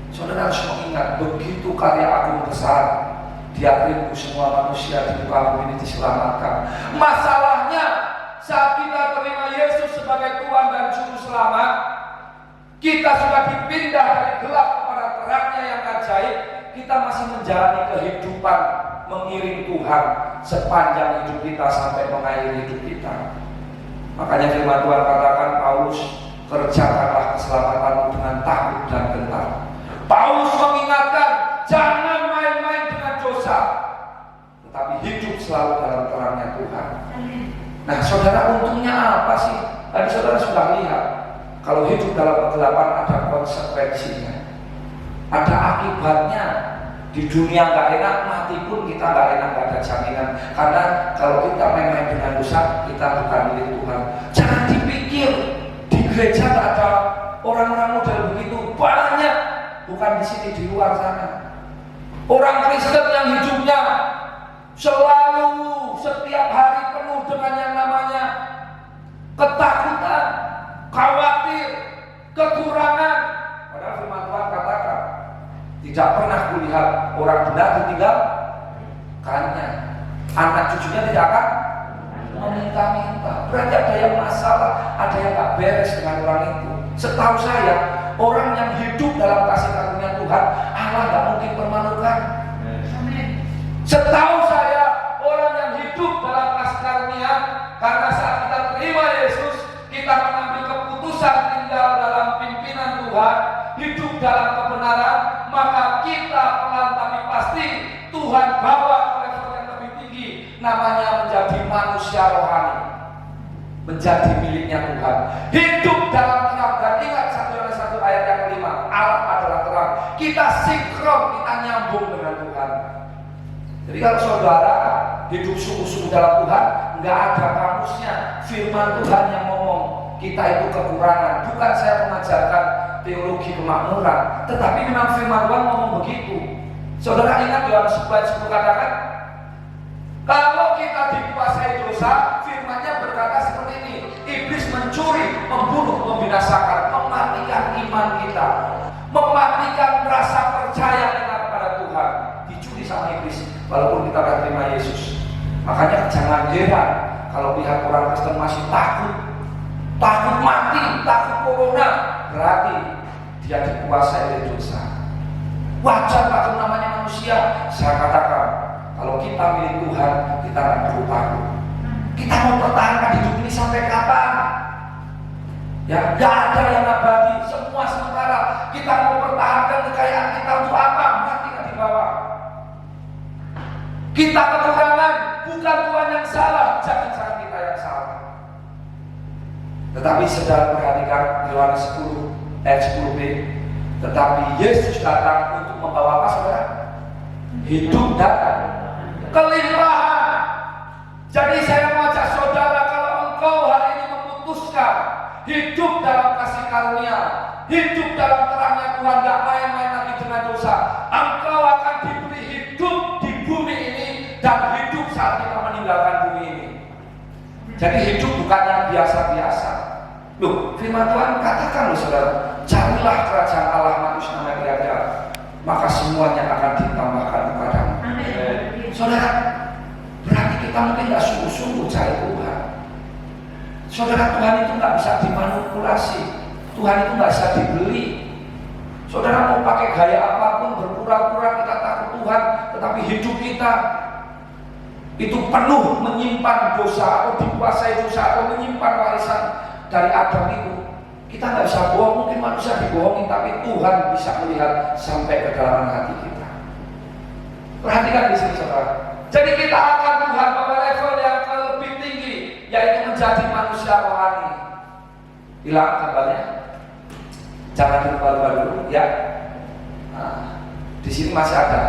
Saudara harus mengingat, begitu karya agung besar di akhirmu semua manusia di muka bumi ini diselamatkan. Masalahnya saat kita terima Yesus sebagai Tuhan dan Juru Selamat, kita sudah dipindah dari gelap kepada terangnya yang ajaib. Kita masih menjalani kehidupan mengiring Tuhan sepanjang hidup kita sampai mengakhiri hidup kita. Makanya firman Tuhan katakan, Paulus, kerjakanlah keselamatanmu dengan takut dan gentar. Paulus mengingatkan, jangan main-main dengan dosa, tetapi hidup selalu dalam terangnya Tuhan. Nah saudara, untungnya apa sih? Tadi saudara sudah lihat, kalau hidup dalam kegelapan ada konsekuensinya, ada akibatnya. Di dunia nggak enak, mati pun kita nggak enak, nggak ada jaminan. Karena kalau kita main-main dengan dosa, kita bukan milik Tuhan. Jangan dipikir di gereja nggak ada orang-orang model begitu, banyak. Bukan di sini, di luar sana. Orang Kristen yang hidupnya selalu setiap hari penuh dengan yang namanya ketakutan, khawatir, kekurangan. Padahal firman Tuhan katakan, tidak pernah kulihat orang benar ditinggalkannya, anak cucunya tidak akan meminta-minta. Berarti ada yang masalah, ada yang gak beres dengan orang itu. Setahu saya, orang yang hidup dalam kasih karunia Tuhan, Allah gak mungkin permalukan. Setahu saya, orang yang hidup dalam kasih karunia, karena saat kita terima Yesus, kita mengambil keputusan tinggal dalam pimpinan Tuhan, hidup dalam kebenaran, maka kita pelan tapi pasti Tuhan bawa ke level yang lebih tinggi, namanya menjadi manusia rohani, menjadi miliknya Tuhan, hidup dalam terang. Dan ingat satu ayat yang kelima, Allah adalah terang. Kita sinkron, kita nyambung dengan Tuhan. Jadi kalau saudara hidup sungguh-sungguh dalam Tuhan, nggak ada kamusnya firman Tuhan yang ngomong kita itu kekurangan. Bukan saya mengajarkan teologi kemakmuran, tetapi memang firman Tuhan ngomong begitu. Saudara ingat Yohanes 11:10 katakan, kalau kita dikuasai dosa, firman-Nya berkata seperti ini, iblis mencuri, membunuh, membinasakan, mematikan iman kita, mematikan rasa percaya kita kepada Tuhan. Dicuri sama iblis, walaupun kita akan terima Yesus. Makanya jangan heran kalau lihat orang Kristen masih takut mati, takut corona, berarti dia dikuasai oleh dosa. Wajar Pak, itu namanya manusia. Saya katakan, kalau kita milik Tuhan, kita tidak perlu takut. Kita mau pertahankan hidup ini sampai kapan? Ya, gak ada yang abadi, semua sementara. Kita mau pertahankan kekayaan kita untuk apa? Mati kan di bawah. Kita kekurangan, bukan Tuhan yang salah, jangan kita yang salah. Tetapi saudara perhatikan Yohanes 10 ayat 10b, tetapi Yesus datang untuk membawa apa saudara? Hidup dan kelimpahan. Jadi saya mengajak saudara, kalau engkau hari ini memutuskan hidup dalam kasih karunia, hidup dalam terangnya Tuhan, gak main-main lagi dengan dosa, engkau akan diberi hidup di bumi ini dan hidup saat kita meninggalkan bumi ini. Jadi hidup bukan yang biasa-biasa. Loh, firman Tuhan katakan loh saudara, carilah kerajaan Allah manusia kira-kira, maka semuanya akan ditambahkan kepadamu. Saudara, berarti kita mungkin gak sungguh-sungguh cari Tuhan. Saudara, Tuhan itu gak bisa dimanipulasi, Tuhan itu gak bisa dibeli. Saudara mau pakai gaya apapun, berpura-pura kita takut Tuhan, tetapi hidup kita itu penuh menyimpan dosa atau dikuasai dosa atau menyimpan warisan dari Adam itu, kita nggak bisa bohong. Mungkin manusia dibohongin, tapi Tuhan bisa melihat sampai ke dalam hati kita. Perhatikan di sini saudara. Jadi kita akan Tuhan pada level yang lebih tinggi, yaitu menjadi manusia rohani. Hilang gambarnya, jangan diubah-ubah dulu ya. Nah, di sini masih ada.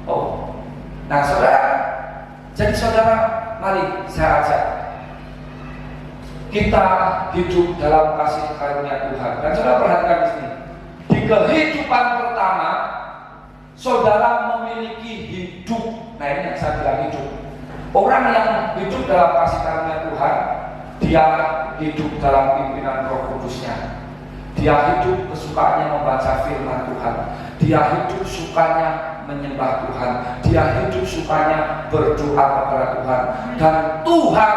Oh, nah saudara. Jadi saudara, mari saya ajak kita hidup dalam kasih karunia Tuhan. Dan saudara perhatikan di sini, di kehidupan pertama, saudara memiliki hidup. Nah ini yang saya bilang hidup. Orang yang hidup dalam kasih karunia Tuhan, dia hidup dalam pimpinan Roh Kudusnya. Dia hidup kesukaannya membaca firman Tuhan. Dia hidup sukanya menyembah Tuhan. Dia hidup sukanya berdoa kepada Tuhan. Dan Tuhan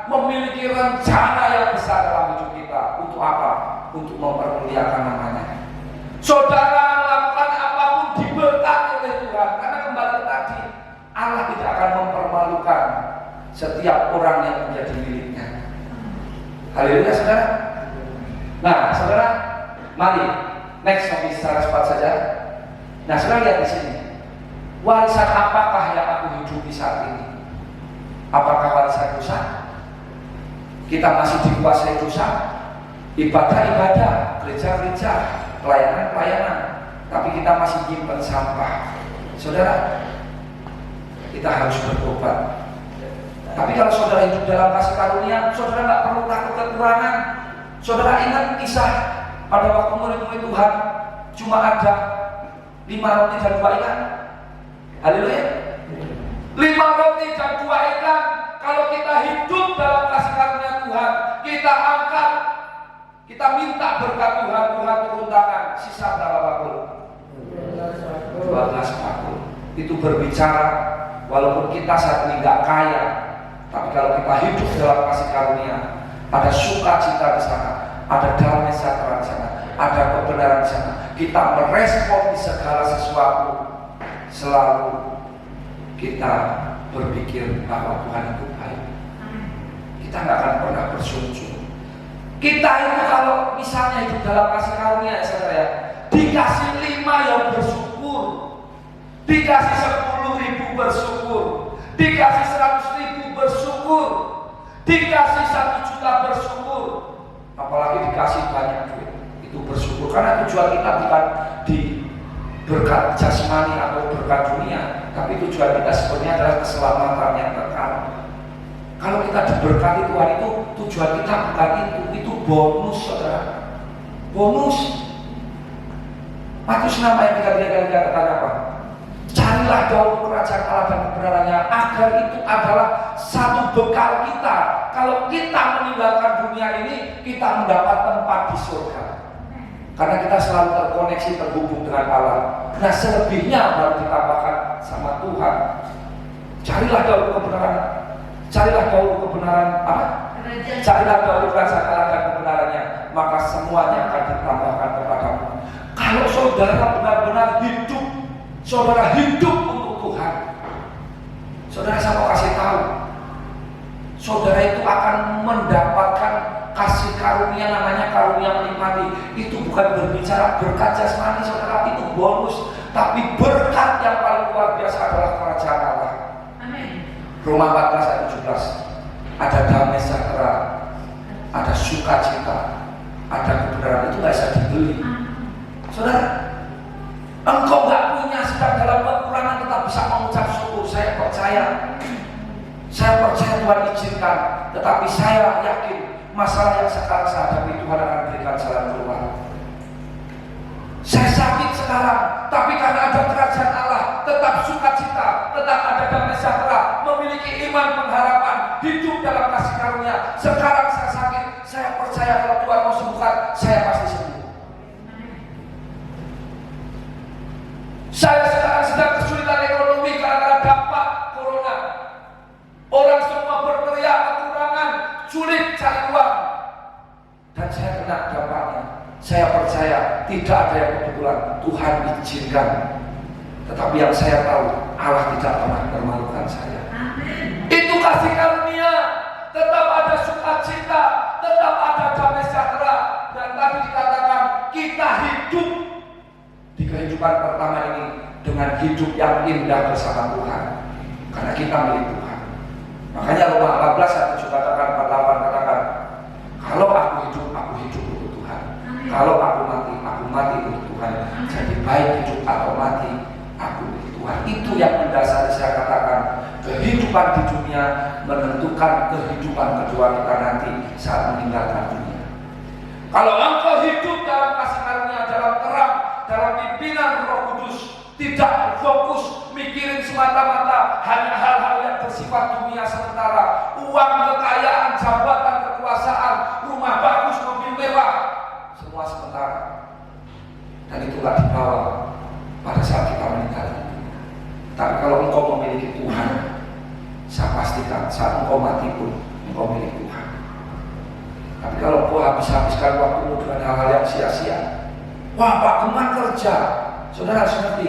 memiliki rencana yang besar dalam hidup kita. Untuk apa? Untuk mempermuliakan namanya. Saudara melakukan apapun diberkati oleh Tuhan. Karena kembali tadi, Allah tidak akan mempermalukan setiap orang yang menjadi miliknya. Haleluya saudara. Nah saudara, mari next topik secara cepat saja. Nah saudara lihat di sini, warisan apakah yang aku hidupi saat ini? Apakah warisan dosa? Kita masih dikuasai dosa, ibadah-ibadah, gereja-gereja, pelayanan-pelayanan, tapi kita masih nyimpen sampah. Saudara, kita harus bertobat. Tapi kalau saudara hidup dalam kasih karunia, saudara nggak perlu takut kekurangan. Saudara ingat kisah pada waktu murid-murid Tuhan cuma ada 5 roti dan 2 ikan. Haleluya. 5 roti dan 2 ikan. Kalau kita hidup dalam kasih karunia Tuhan, kita angkat, kita minta berkat Tuhan, Tuhan turun tangan. Sisa berapa bakul? 12 bakul. Itu berbicara walaupun kita saat ini nggak kaya, tapi kalau kita hidup dalam kasih karunia, ada sukacita di sana, ada damai sejahtera di sana, ada kebenaran di sana. Kita merespon di segala sesuatu, selalu kita berpikir bahwa Tuhan itu baik. Kita nggak akan pernah bersujud. Kita itu kalau misalnya hidup dalam kasih karunia, saudara, dikasih 5 yang bersyukur, dikasih 10.000 bersyukur, dikasih 100.000 bersyukur, dikasih 1 juta bersyukur, apalagi dikasih banyak duit, itu bersyukur. Karena tujuan kita bukan di berkat jasmani atau berkat dunia, tapi tujuan kita sebenarnya adalah keselamatan yang kekal. Kalau kita diberkati Tuhan, itu tujuan kita bukan itu bonus, saudara, bonus. Matius 6 ayat 33 katakan apa? Carilah dahulu kerajaan Allah dan kebenarannya, agar itu adalah satu bekal kita. Kalau kita meninggalkan dunia ini, kita mendapat tempat di surga. Karena kita selalu terkoneksi, terhubung dengan Allah. Nah selebihnya baru ditambahkan sama Tuhan. Carilah dahulu kebenaran. Carilah dahulu kebenaran apa? Carilah dahulu kerajaan Allah dan kebenarannya, maka semuanya akan ditambahkan kepadamu. Kalau saudara benar-benar hidup, saudara hidup untuk Tuhan, saudara saya mau kasih tahu, saudara itu akan mendapatkan kasih karunia, namanya karunia menikmati. Itu bukan berbicara berkat jasmani, saudara, itu bonus. Tapi berkat yang paling luar biasa adalah kerajaan Allah. Amin. Roma 14 ayat 17. Ada damai sejahtera, ada sukacita, ada kebenaran. Itu nggak bisa dibeli. Saudara, engkau nggak punya, sedang dalam kekurangan tetap bisa mengucap syukur. Saya percaya Tuhan izinkan, tetapi saya yakin masalah yang sekarang saya hadapi, Tuhan akan berikan jalan keluar. Saya sakit sekarang, tapi karena ada kerajaan Allah, tetap sukacita, tetap ada damai sejahtera, memiliki iman, pengharapan, hidup dalam kasih karunia. Sekarang saya sakit, saya percaya kalau Tuhan mau sembuhkan, saya pasti sembuh. Saya sekarang sedang kesulitan ekonomi karena dampak corona. Orang semua berteriak kekurangan, sulit cari uang, dan saya kena dampaknya. Saya percaya tidak ada yang kebetulan, Tuhan izinkan. Tetapi yang saya tahu, Allah tidak pernah mempermalukan saya. Amin. Itu kasih karunia. Tetap ada sukacita, tetap ada damai sejahtera. Dan tadi dikatakan kita hidup di kehidupan pertama ini dengan hidup yang indah bersama Tuhan, karena kita milik Tuhan. Makanya Roma 14 ayat 7 katakan, 48 katakan, kalau aku hidup untuk Tuhan. Kalau aku mati untuk Tuhan. Jadi baik hidup atau mati, aku milik Tuhan. Itu yang mendasari saya katakan, kehidupan di dunia menentukan kehidupan kedua kita nanti saat meninggalkan dunia. Kalau engkau hidup dalam kasih karunia, dalam terang, dalam pimpinan Roh Kudus, tidak fokus mikirin semata-mata hanya hal-hal yang bersifat dunia sementara, uang, kekayaan, jabatan, kekuasaan, rumah bagus, mobil mewah, semua sementara. Dan itulah dibawa pada saat kita meninggal. Tapi kalau engkau memiliki Tuhan, saya pastikan saat engkau mati pun engkau milik Tuhan. Tapi kalau engkau habiskan waktumu dengan hal-hal yang sia-sia, wah Pak Geman kerja, saudara harus ngerti,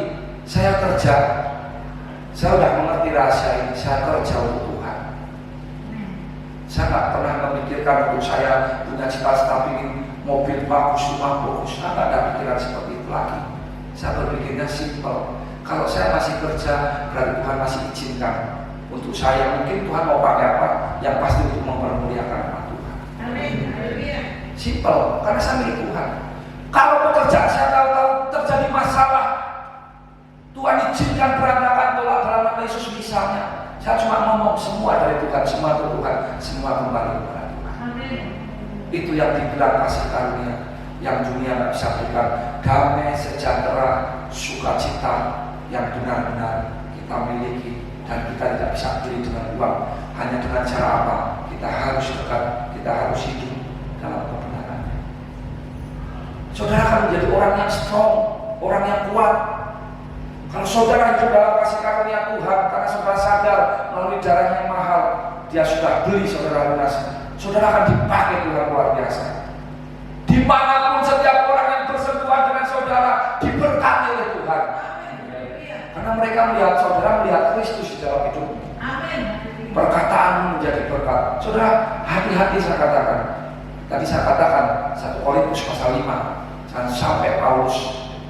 saya kerja, saya udah mengerti rahasia ini, saya kerja untuk Tuhan. Saya nggak pernah memikirkan untuk saya punya cita-cita ingin mobil bagus, rumah bagus. Saya nggak ada pikiran seperti itu lagi. Saya berpikirnya simpel. Kalau saya masih kerja, berarti Tuhan masih izinkan untuk saya. Mungkin Tuhan mau pakai apa? Yang pasti untuk mempermuliakan nama Tuhan. Amin. Simpel, karena saya milik Tuhan. Kalau pekerjaan saya tahu-tahu terjadi masalah, Tuhan izinkan berantakan tolak dalam nama Yesus misalnya. Saya cuma ngomong semua dari Tuhan, semua dari Tuhan, semua kembali kepada Tuhan. Amin. Itu yang dibilang kasih karunia yang dunia tidak bisa berikan. Damai, sejahtera, sukacita yang benar-benar kita miliki dan kita tidak bisa beli dengan uang. Hanya dengan cara apa? Kita harus dekat, kita harus hidup dalam kebenaran. Saudara akan menjadi orang yang strong, orang yang kuat. Kalau saudara hidup dalam kasih karunia Tuhan, karena saudara sadar melalui darah yang mahal, dia sudah beli saudara lunas. Saudara akan dipakai Tuhan luar biasa. Dimanapun setiap orang yang bersentuhan dengan saudara diberkati oleh Tuhan. Karena mereka melihat saudara, melihat Kristus di dalam hidup. Amin. Perkataanmu menjadi berkat. Saudara, hati-hati saya katakan. Tadi saya katakan 1 Korintus pasal 5, jangan sampai Paulus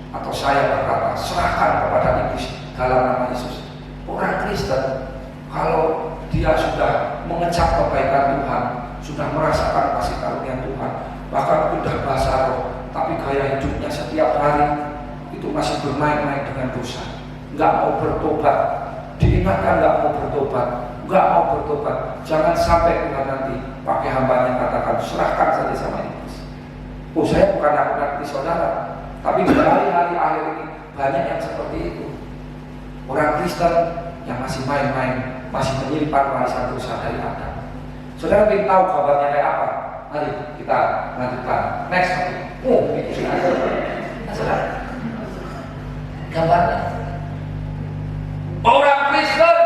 atau saya berkata serahkan kepada iblis dalam nama Yesus. Orang Kristen kalau dia sudah mengecap kebaikan Tuhan, sudah merasakan kasih karunia Tuhan, bahkan sudah basah roh, tapi gaya hidupnya setiap hari itu masih bermain-main dengan dosa, nggak mau bertobat. Diingatkan nggak mau bertobat, nggak mau bertobat. Jangan sampai Tuhan nanti pakai hambanya katakan serahkan saja sama iblis. Oh, saya bukan nakut-nakuti saudara, tapi di hari-hari akhir ini banyak yang seperti itu. Orang Kristen yang masih main-main, masih menyimpan warisan dosa dari Adam. Saudara ingin tahu kabarnya kayak apa? Mari kita lanjutkan. Next. Oh, itu sudah. Saudara, gambarnya orang Kristen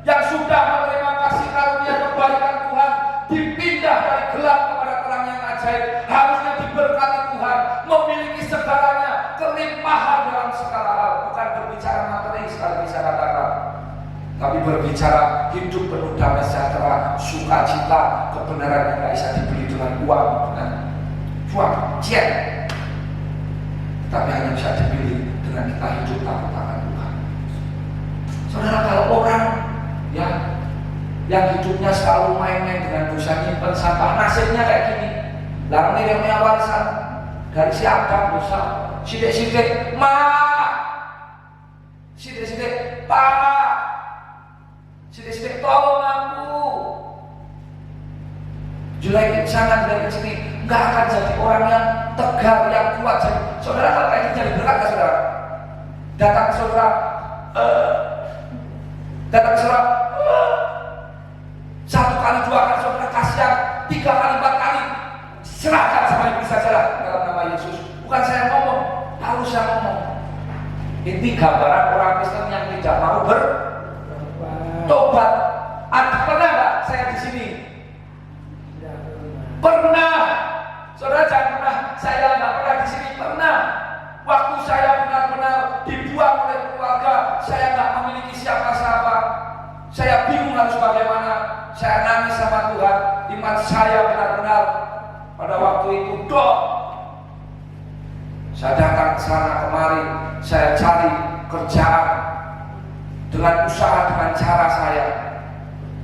yang sudah menerima kasih karunia kebaikan Tuhan, dipindah dari gelap kepada terang yang ajaib, harusnya diberkati Tuhan, memiliki segalanya, kelimpahan dalam segala hal. Bukan berbicara materi sekali bisa katakan, tapi berbicara hidup penuh damai sejahtera, sukacita, kebenaran yang tidak bisa dibeli dengan uang, dengan uang, jet, tapi hanya bisa dibeli dengan kita hidup takut akan Tuhan. Saudara, kalau orang yang hidupnya selalu main-main dengan dosa, nyimpen sampah, nasibnya kayak gini. Lalu dia punya warisan dari si Adam dosa, sidik-sidik, sidik-sidik, Pak, sidik-sidik, tolong aku. Jelekin sana, jelekin sini, nggak akan jadi orang yang tegar, yang kuat. Saudara, kalau kayak gini jadi berat kan saudara? Datang ke saudara, satu kali, dua kali saudara kasihan, 3 kali, 4 kali serahkan sama iblis saja dalam nama Yesus. Bukan saya ngomong, harus saya ngomong. Ini gambaran orang Kristen yang tidak mau bertobat. Pernah nggak saya di sini? Pernah. Saudara jangan pernah saya nggak pernah di sini. Pernah. Waktu saya benar-benar dibuang oleh keluarga, saya nggak memiliki siapa-siapa. Saya bingung harus bagaimana. Saya nangis sama Tuhan. Iman saya benar-benar pada waktu itu dok. Saya datang ke sana kemari, saya cari kerjaan dengan usaha, dengan cara saya.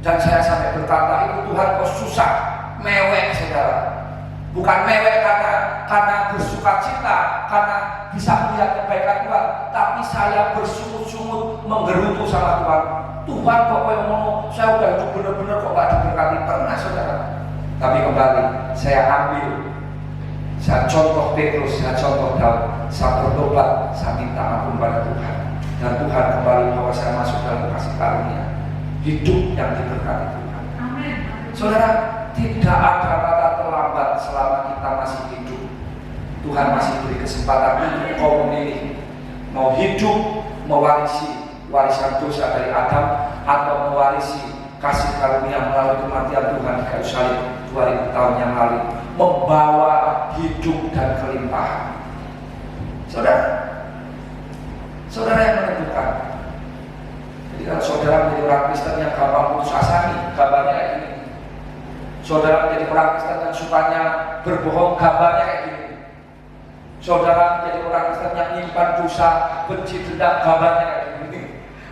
Dan saya sampai berkata, itu Tuhan kok susah, mewek saudara. Bukan mewek karena bersuka cita, karena bisa melihat kebaikan Tuhan, tapi saya bersungut-sungut menggerutu sama Tuhan. Tuhan kok yang ngomong, saya udah hidup bener-bener kok gak diberkati. Pernah saudara. Tapi kembali saya ambil, saya contoh Petrus, saya contoh Daud, saya bertobat, saya minta ampun pada Tuhan, dan Tuhan kembali bahwa saya masuk dalam kasih karunia, hidup yang diberkati Tuhan. Amin. Saudara, tidak ada kata terlambat selama kita masih hidup. Tuhan masih beri kesempatan untuk kau memilih mau hidup, mewarisi warisan dosa dari Adam, atau mewarisi kasih karunia melalui kematian Tuhan di kayu salib 2000 tahun yang lalu, membawa hidup dan kelimpahan. Saudara yang menentukan. Jadi kalau saudara menjadi orang Kristen yang gampang putus asa nih, gambarnya kayak gini. Saudara menjadi orang Kristen yang sukanya berbohong, gambarnya kayak gini. Saudara menjadi orang Kristen yang menyimpan dosa, benci, dendam, gambarnya kayak gini.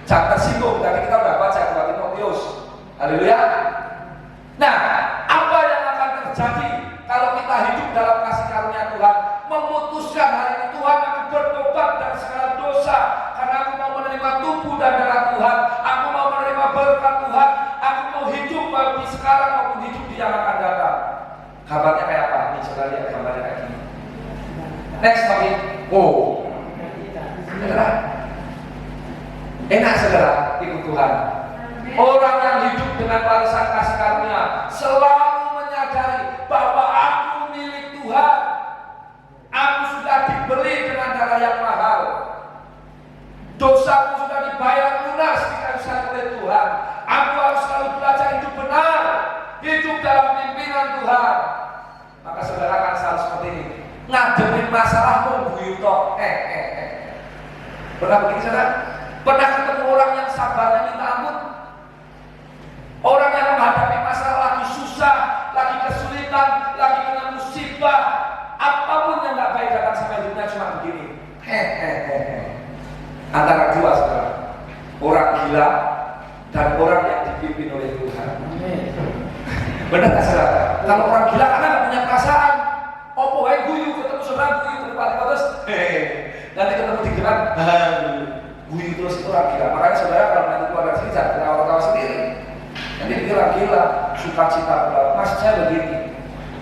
Jangan tersinggung, tadi kita udah baca 2 Timotius. Haleluya. Nah, apa yang akan terjadi kalau kita hidup dalam kasih karunia Tuhan? Memutuskan hari ini Tuhan, aku bertobat dari segala dosa karena aku mau menerima tubuh dan darah Tuhan. Aku mau menerima berkat Tuhan. Aku mau hidup bagi sekarang maupun hidup di yang akan datang. Kabarnya kayak apa? Ini saudara lihat gambarnya kayak gini. Next topik. Oh, saudara, enak saudara ikut Tuhan. Orang yang hidup dengan warisan kasih karunia selalu menyadari bahwa aku milik Tuhan. Aku sudah dibeli dengan darah yang mahal. Dosaku sudah dibayar lunas di kayu salib oleh Tuhan. Aku harus selalu belajar hidup benar, hidup dalam pimpinan Tuhan. Maka saudara akan selalu seperti ini, ngademin masalah mengguyur tok. Pernah begini saudara? Pernah ketemu orang yang sabarnya minta ampun? Orang yang menghadapi masalah lagi susah, lagi kesulitan, lagi kena musibah, apapun yang gak baik datang sama hidupnya cuma begini. Antara dua saudara, orang gila dan orang yang dipimpin oleh Tuhan. Benar gak saudara? Kalau orang gila karena gak punya perasaan, opo wae guyu ketemu saudara guyu terus, nanti ketemu di gerak, guyu terus itu orang gila. Makanya saudara kalau nanti keluar dari sini jangan ketawa-ketawa sendiri. Nanti gila-gila, sukacita berat. Maksud saya begini,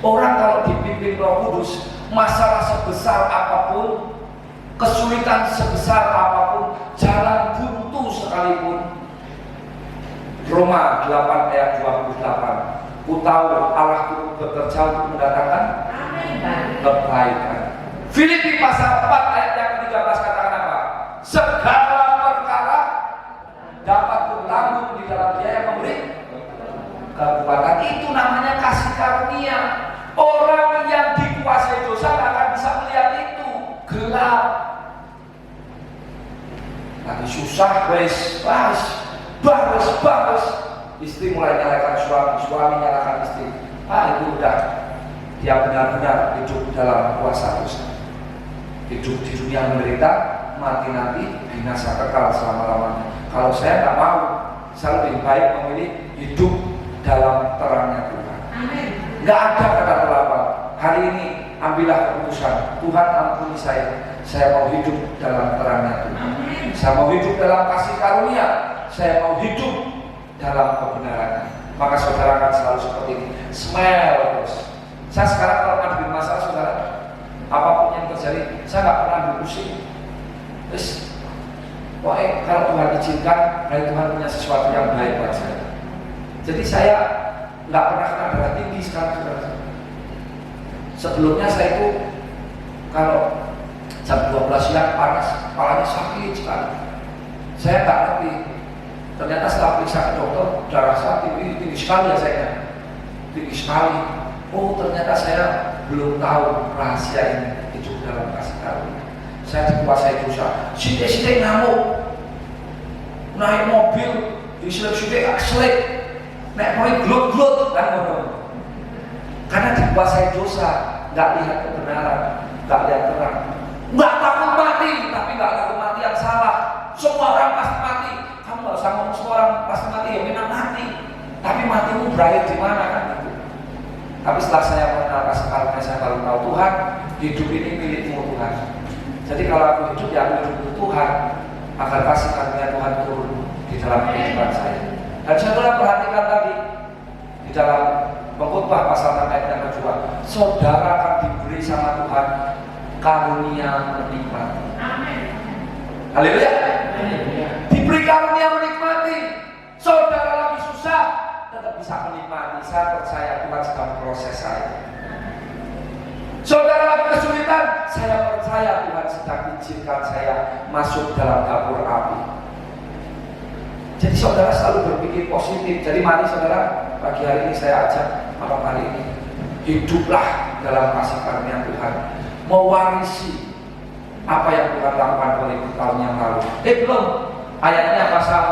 orang kalau dipimpin Roh Kudus, masalah sebesar apapun, kesulitan sebesar apapun, jalan buntu sekalipun. Roma 8 ayat 28. Ku tahu Allah turut bekerja untuk mendatangkan kebaikan. Filipi pasal 4 ayat yang ke-13 katakan apa? Segala perkara dapat berlangsung di dalam Dia yang memberi kekuatan. Itu namanya kasih karunia. Orang yang dikuasai dosa tidak akan bisa melihat itu, gelap. Lagi susah, baris. Istri mulai nyalakan suami nyalakan istri. Itu udah dia benar-benar hidup dalam kuasa dosa. Hidup di dunia menderita, mati nanti binasa kekal selama-lamanya. Kalau saya nggak mau, saya lebih baik memilih hidup dalam terangnya Tuhan. Nggak ada kata terlambat. Hari ini ambillah keputusan. Tuhan ampuni saya mau hidup dalam terangnya Tuhan. Saya mau hidup dalam kasih karunia. Saya mau hidup dalam kebenarannya. Maka saudara akan selalu seperti ini. Smile terus. Saya sekarang kalau ada masalah saudara, apapun yang terjadi, saya nggak pernah berpusing. Terus, kalau Tuhan izinkan, berarti Tuhan punya sesuatu yang baik buat saya. Jadi saya nggak pernah kena darah tinggi sekarang saudara. Sebelumnya saya itu kalau jam 12 siang panas, kepalanya sakit sekali. Saya nggak ngerti. Ternyata setelah periksa ke dokter, darah saya tinggi sekali ya saya. Tinggi sekali. Oh ternyata saya belum tahu rahasia ini hidup dalam kasih karunia. Saya dikuasai dosa. Sidik-sidik ngamuk, naik mobil, disidik-sidik selip, naik mobil gelut-gelut kan ngomong. Karena dikuasai dosa, nggak lihat kebenaran, nggak lihat terang, nggak takut mati, tapi nggak takut mati yang salah. Semua orang pasti mati. Kamu nggak usah ngomong semua orang pasti mati, ya memang mati. Tapi matimu berakhir di mana kan itu? Tapi setelah saya mengenal kasih karunia, saya baru tahu Tuhan, hidup ini milikmu Tuhan. Jadi kalau aku hidup, ya aku hidup untuk Tuhan, agar kasih karunia Tuhan turun di dalam kehidupan saya. Dan saudara perhatikan tadi di dalam Pengkhotbah pasal 6 ayat yang kedua, saudara akan diberi sama Tuhan karunia menikmati. Amin. Haleluya. Diberi karunia menikmati. Saudara lagi susah, tetap bisa menikmati. Saya percaya Tuhan sedang proses saya. Saudara lagi kesulitan, saya percaya Tuhan sedang izinkan saya masuk dalam dapur api. Jadi saudara selalu berpikir positif. Jadi mari saudara, pagi hari ini saya ajak malam hari ini, hiduplah dalam kasih karunia Tuhan, mewarisi apa yang Tuhan lakukan 2000 tahun yang lalu. Belum, ayatnya pasal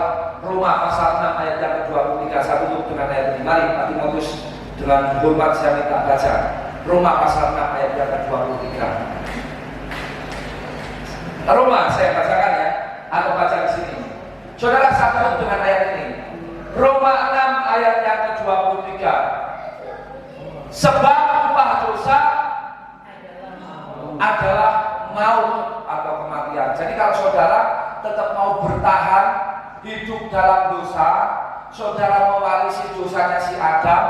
Roma pasal 6 ayat yang ke-23. Saya tutup dengan ayat ini. Mari Timotius Dengan hormat saya minta baca Roma pasal 6 ayat yang ke-23. Roma saya bacakan ya, atau baca di sini. Saudara sambut dengan ayat ini. Roma 6 ayat yang ke-23. Sebab upah dosa adalah maut atau kematian. Jadi kalau saudara tetap mau bertahan hidup dalam dosa, saudara mewarisi dosanya si Adam,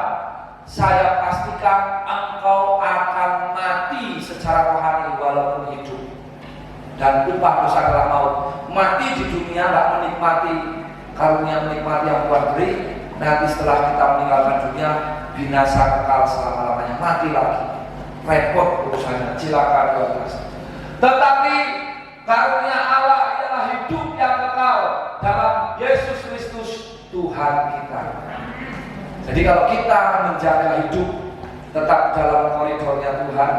saya pastikan engkau akan mati secara rohani walaupun hidup. Dan upah dosa adalah maut. Mati di dunia tidak menikmati karunia, menikmati yang Tuhan beri. Nanti setelah kita meninggalkan dunia, binasa kekal selama-lamanya, mati lagi. Repot urusannya, cilaka luar biasa. Tetapi karunia Allah ialah hidup yang kekal dalam Yesus Kristus Tuhan kita. Jadi kalau kita menjaga hidup tetap dalam koridornya Tuhan,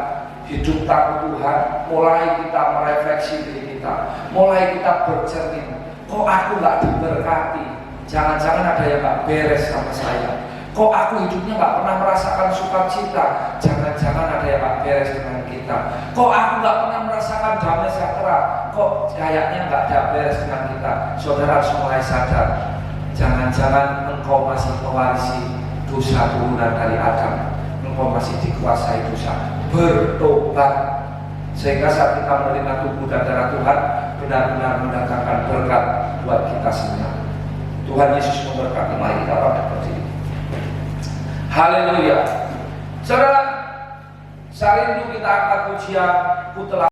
hidup takut Tuhan, mulai kita merefleksi diri kita, mulai kita bercermin, kok aku nggak diberkati? Jangan-jangan ada yang nggak beres sama saya. Kok aku hidupnya nggak pernah merasakan sukacita? Jangan-jangan ada yang nggak beres dengan kita. Kok aku nggak pernah merasakan damai sejahtera? Kok kayaknya nggak ada beres dengan kita? Saudara harus mulai sadar. Jangan-jangan engkau masih mewarisi dosa turunan dari Adam. Engkau masih dikuasai dosa. Bertobat sehingga saat kita menerima tubuh dan darah Tuhan benar-benar mendatangkan berkat buat kita semua. Tuhan Yesus memberkati. Mari kita berdiri. Haleluya. Saudara, saya rindu kita angkat pujian, ku telah